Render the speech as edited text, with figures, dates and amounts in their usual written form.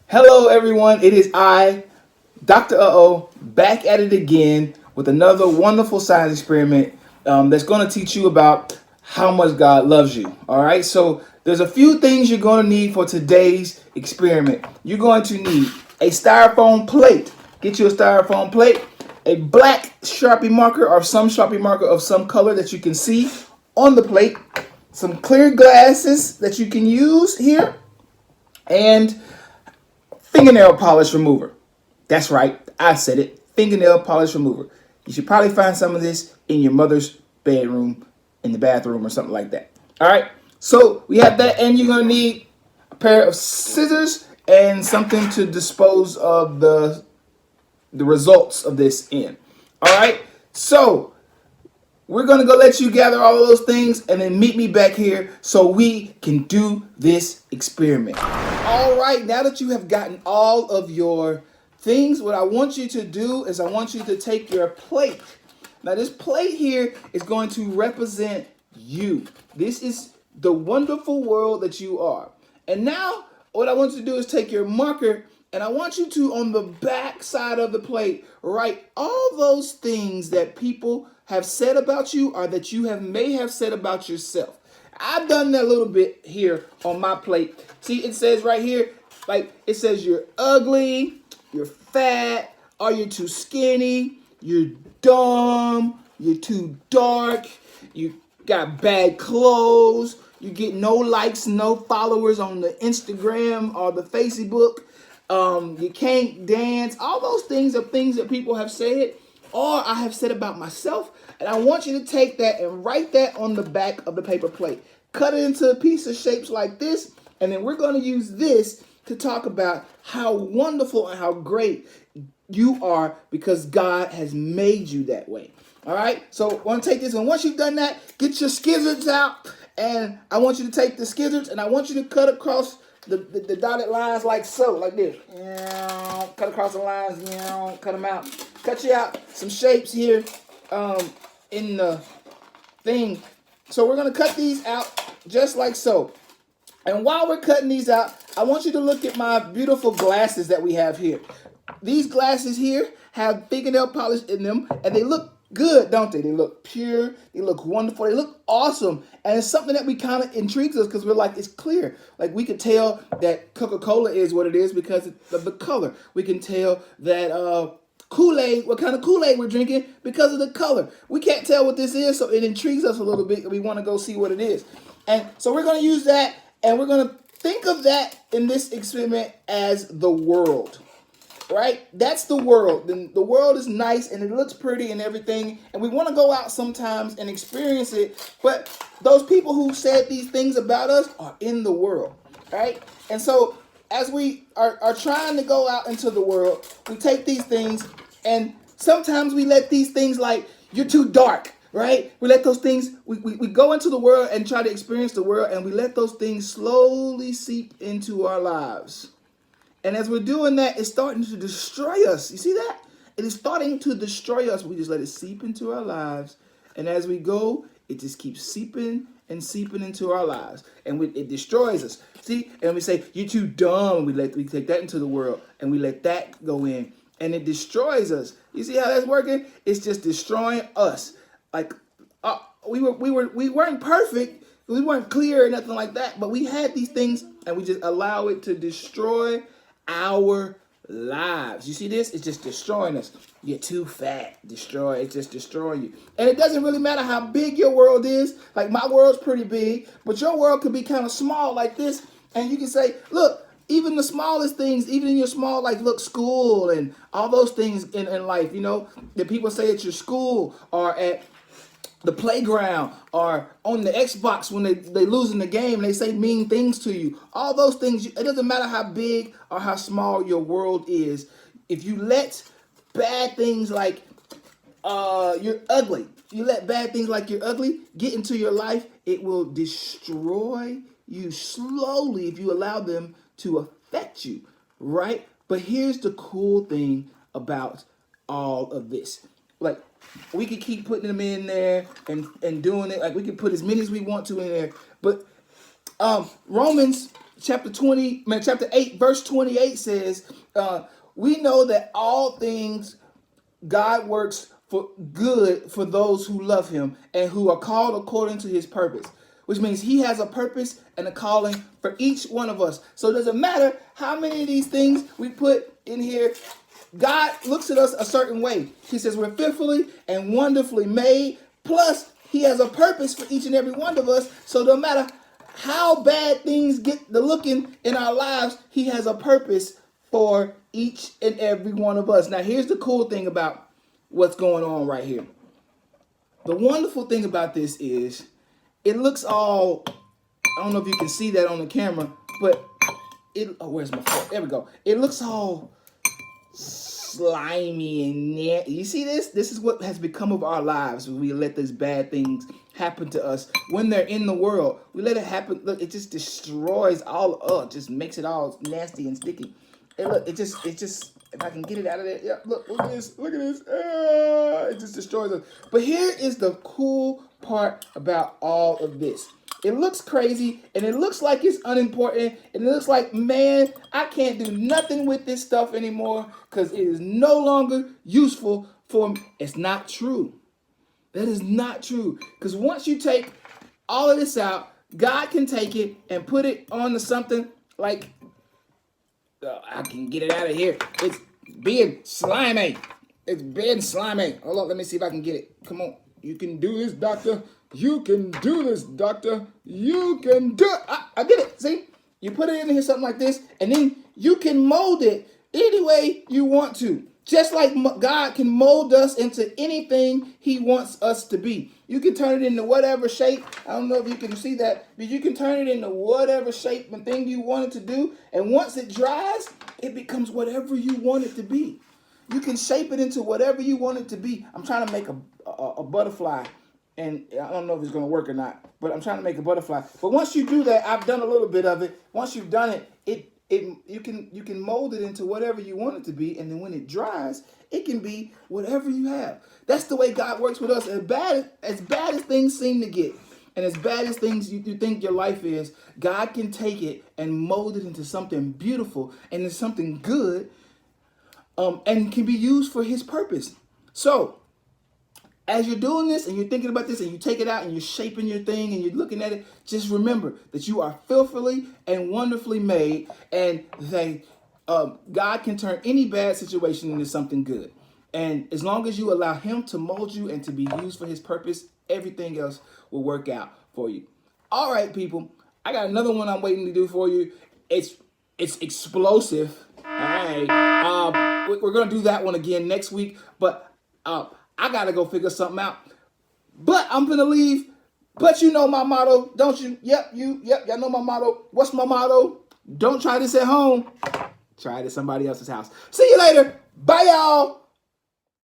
Hello, everyone. It is I, Dr. Back at it again with another wonderful science experiment that's going to teach you about how much God loves you. All right. So there's a few things you're going to need for today's experiment. You're going to need a styrofoam plate. Get you a styrofoam plate, a black Sharpie marker or some Sharpie marker of some color that you can see on the plate, some clear glasses that you can use here, and fingernail polish remover. That's right, I said it. Fingernail polish remover. You should probably find some of this in your mother's bedroom, in the bathroom, or something like that. All right, so we have that, and you're gonna need a pair of scissors and something to dispose of the results of this in. All right, so we're going to go let you gather all of those things and then meet me back here so we can do this experiment. All right, now that you have gotten all of your things, what I want you to do is I want you to take your plate. Now, this plate here is going to represent you. This is the wonderful world that you are. And now, what I want you to do is take your marker and I want you to, on the back side of the plate, write all those things that people have said about you or that you may have said about yourself. I've done that a little bit here on my plate. See, it says right here, like it says you're ugly, you're fat, or you're too skinny, you're dumb, you're too dark, you got bad clothes, you get no likes, no followers on the Instagram or the Facebook. You can't dance. All those things are things that people have said or I have said about myself. And I want you to take that and write that on the back of the paper plate. Cut it into a piece of shapes like this. And then we're going to use this to talk about how wonderful and how great you are because God has made you that way. All right. So I want to take this. And once you've done that, get your scissors out. And I want you to take the scissors and I want you to cut across the dotted lines like so, like this. Cut across the lines, cut them out. Cut you out some shapes here in the thing. So we're going to cut these out just like so. And while we're cutting these out, I want you to look at my beautiful glasses that we have here. These glasses here have fingernail polish in them, and they look good, don't they? They look pure, they look wonderful, they look awesome. And it's something that we kind of intrigues us because we're like, it's clear. Like we could tell that Coca-Cola is what it is because of the color. We can tell that Kool-Aid, what kind of Kool-Aid we're drinking because of the color. We can't tell what this is, so it intrigues us a little bit and we want to go see what it is. And so we're going to use that and we're going to think of that in this experiment as the world. Right? That's the world. The world is nice and it looks pretty and everything. And we want to go out sometimes and experience it. But those people who said these things about us are in the world. Right? And so as we are trying to go out into the world, we take these things and sometimes we let these things like, you're too dark. Right? We let those things, we go into the world and try to experience the world and we let those things slowly seep into our lives. And as we're doing that, it's starting to destroy us. You see that? It is starting to destroy us. We just let it seep into our lives. And as we go, it just keeps seeping and seeping into our lives. And it destroys us. See? And we say, you're too dumb. We take that into the world. And we let that go in. And it destroys us. You see how that's working? It's just destroying us. Like, we weren't perfect. We weren't clear or nothing like that. But we had these things. And we just allow it to destroy our lives. You see this? It's just destroying us. You're too fat. Destroy. It's just destroying you. And it doesn't really matter how big your world is. Like my world's pretty big, but your world could be kind of small like this. And you can say, look, even the smallest things, even in your small, like, look, school and all those things in life, that people say at your school or at the playground or on the Xbox when they lose in the game and they say mean things to you. All those things, it doesn't matter how big or how small your world is. If you let bad things like you're ugly, you let bad things like you're ugly get into your life, it will destroy you slowly if you allow them to affect you, right? But here's the cool thing about all of this. Like, we could keep putting them in there and doing it. Like, we can put as many as we want to in there. But Romans chapter 8, verse 28 says, we know that all things God works for good for those who love him and who are called according to his purpose, which means he has a purpose and a calling for each one of us. So it doesn't matter how many of these things we put in here. God looks at us a certain way. He says we're fearfully and wonderfully made. Plus, he has a purpose for each and every one of us. So no matter how bad things get the looking in our lives, he has a purpose for each and every one of us. Now, here's the cool thing about what's going on right here. The wonderful thing about this is it looks all, I don't know if you can see that on the camera, but where's my fork? There we go. It looks all slimy and you see this? This is what has become of our lives when we let these bad things happen to us when they're in the world. We let it happen. Look, it just destroys all. Just makes it all nasty and sticky. And look, it just. If I can get it out of there, yeah. Look at this. It just destroys us. But here is the cool part about all of this. It looks crazy, and it looks like it's unimportant, and it looks like, man, I can't do nothing with this stuff anymore because it is no longer useful for me. It's not true. That is not true. Because once you take all of this out, God can take it and put it onto something like, I can get it out of here. It's being slimy. It's being slimy. Hold on, let me see if I can get it. Come on. You can do this, doctor. You can do this, doctor. You can do it. I did it. See? You put it in here, something like this, and then you can mold it any way you want to. Just like God can mold us into anything he wants us to be. You can turn it into whatever shape. I don't know if you can see that, but you can turn it into whatever shape and thing you want it to do. And once it dries, it becomes whatever you want it to be. You can shape it into whatever you want it to be. I'm trying to make a butterfly, and I don't know if it's going to work or not, but I'm trying to make a butterfly. But once you do that, I've done a little bit of it. Once you've done it, you can mold it into whatever you want it to be, and then when it dries, it can be whatever you have. That's the way God works with us. As bad as things seem to get, and as bad as things you think your life is, God can take it and mold it into something beautiful and into something good, and can be used for his purpose. So, as you're doing this and you're thinking about this and you take it out and you're shaping your thing and you're looking at it, just remember that you are fearfully and wonderfully made, and that God can turn any bad situation into something good. And as long as you allow him to mold you and to be used for his purpose, everything else will work out for you. All right, people, I got another one I'm waiting to do for you. It's explosive. All right. We're going to do that one again next week, but I got to go figure something out. But I'm going to leave. But you know my motto, don't you? Yep, y'all know my motto. What's my motto? Don't try this at home. Try it at somebody else's house. See you later. Bye, y'all.